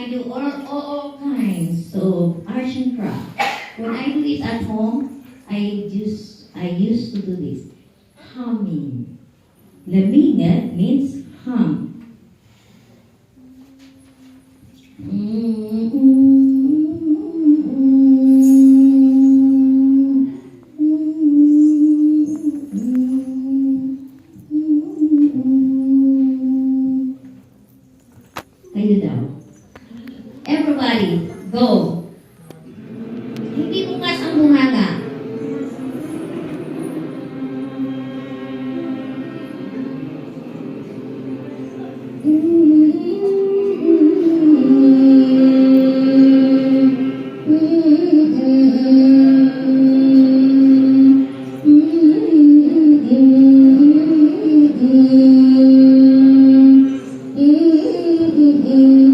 I do all kinds of arts and craft. When I do it at home, I used to do this. Humming. Laminga means hum. Kayo daw. Everybody, go. Hindi bukas ang buhanga.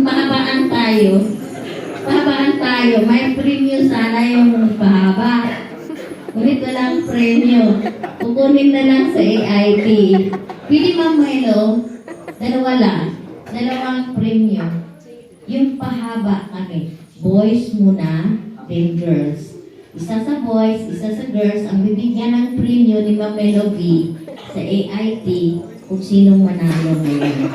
Pahabaan tayo. Pahabaan tayo. May premyo sana yung pahaba. Ngunit walang premyo. Kukunin na lang sa AIT. Pili Ma'am Milo, dalawa lang. Dalawang premyo. Yung pahaba kami. Boys muna, then girls. Isa sa boys, isa sa girls. Ang bibigyan ng premyo ni Ma'am Melo B sa AIT kung sinong manalo ngayon.